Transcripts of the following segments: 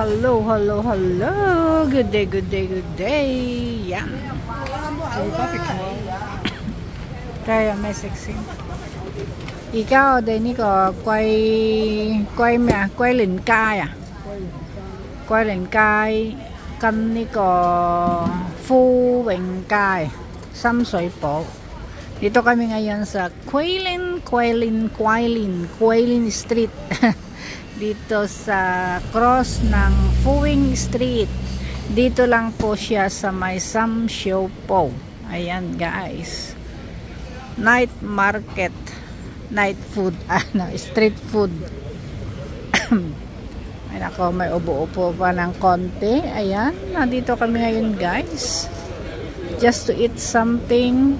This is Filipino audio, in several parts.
Hello, hello, hello. Good day, good day, good day. Yan. Kaya may sexy. Ikaw, Denny ko, quay mẹ, quay lên cai à? Quay lên cai, canh ni ko, Phu Bình Cai, Sam Sui Po. Dito kami ngayon sa Quailin Street. Dito sa cross ng Phuing Street. Dito lang po siya sa may Sam Sui Po. Ayan guys. Night market. Night food. Street food. Ay nako, may ubo-upo pa ng konti. Ayan. Nandito kami ngayon guys. Just to eat something.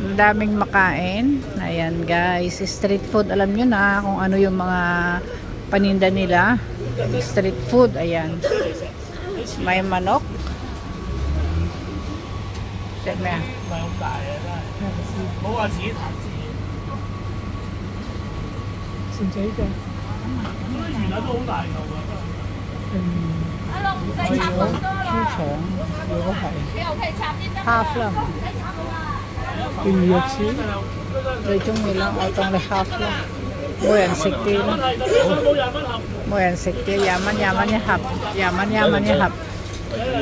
Ang daming makain. Ayan guys, street food. Alam nyo na kung ano yung mga paninda nila. Street food, ayan. May manok. Siyempre. Half lang. Rồi chung mình lang ở trong này half lang. Mua ăn xịt tiền. Mua ăn xịt tiền. Yaman niya hap. Yaman niya hap.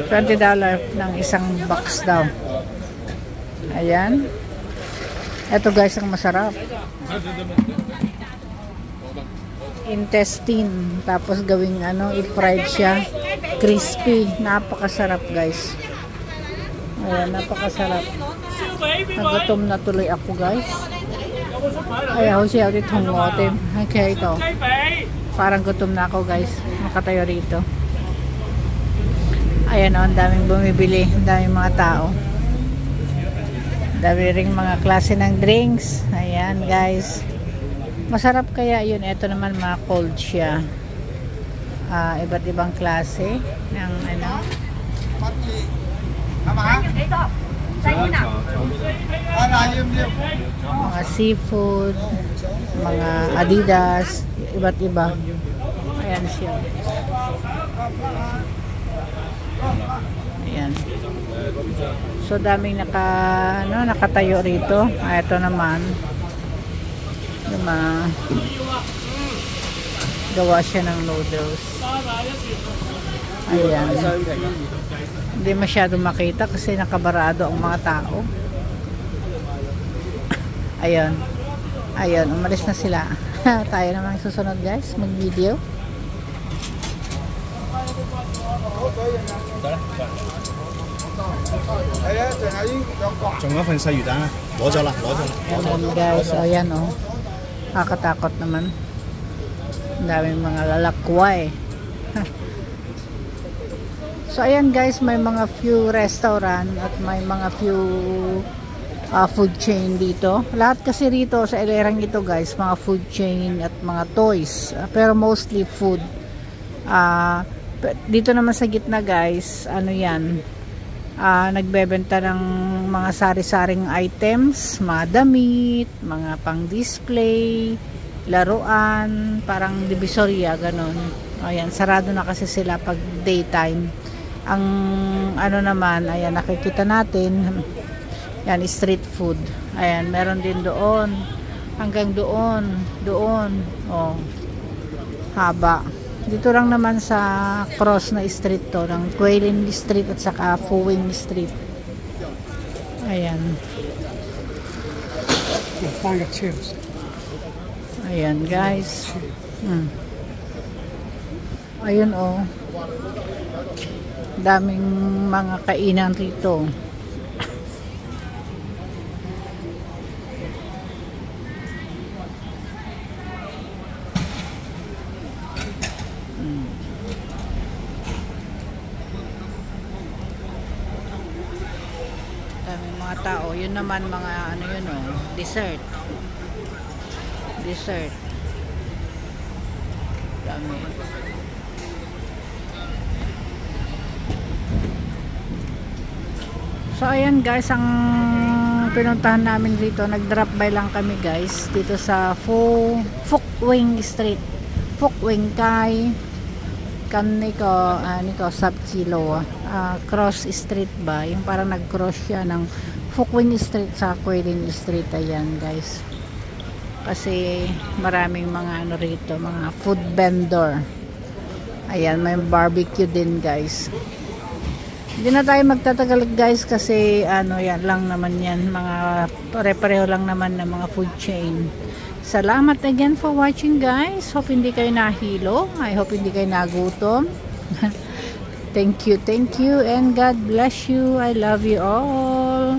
$20 ng isang box daw. Ayan. Ito guys ang masarap. Intestine. Tapos gawing ano, i-fried siya. Crispy. Napakasarap guys. Ayan, napakasarap. Nagutom na tuloy ako guys. Ay, ako siya ulit hungotin. Okay, ito. Parang gutom na ako guys. Nakatayo rito. Ayan o, ang daming bumibili. Ang daming mga tao. Dami ring mga klase ng drinks. Ayan guys. Masarap kaya yun. Ito naman mga cold siya. Iba't ibang klase ng ano. Mga seafood, mga Adidas, iba't iba. Ayan siya. Ayan. So daming nakatayo rito. Ito naman yung mga gawa siya ng noodles. Ayan. Hindi masyado makita kasi nakabarado ang mga tao. Ayun. Ayun, umalis na sila. Tayo naman susunod guys, mag-video. Ayan guys, ayan o. Kakatakot naman. Ang daming mga lalakway. So ayan guys, may mga few restaurant at may mga few food chain dito. Lahat kasi rito sa Ilerang ito guys, mga food chain at mga toys. Pero mostly food. Dito naman sa gitna guys, ano yan, nagbebenta ng mga sari-saring items, mga damit, mga pang display, laruan, parang divisoria, ganon. Ayan, sarado na kasi sila pag daytime. Ang ano naman, ayan, nakikita natin yan, street food. Ayan, meron din doon hanggang doon oh, haba. Dito lang naman sa cross na street to ng Quailin Street at saka Phuing Street. Ayan. Ayan guys. Ayun oh, daming mga kainan rito. Daming mga tao. Yun naman mga ano yun oh, dessert. Dami. So ayan guys, ang pinuntahan namin dito, nag-drop by lang kami guys dito sa Phuing Street. Phúc Wing Kai, niko sub kilo, cross street ba, yung parang nag-cross siya ng Phúc Wing Street sa Quailin Street. Ayan guys, kasi maraming mga ano rito, mga food vendor. Ayan, may barbecue din guys. Hindi na tayo magtatagal guys, kasi ano yan lang naman yan, mga pare-pareho lang naman ng mga food chain. Salamat again for watching guys. Hope hindi kayo nahilo. I hope hindi kayo nagutom. Thank you and God bless you. I love you all.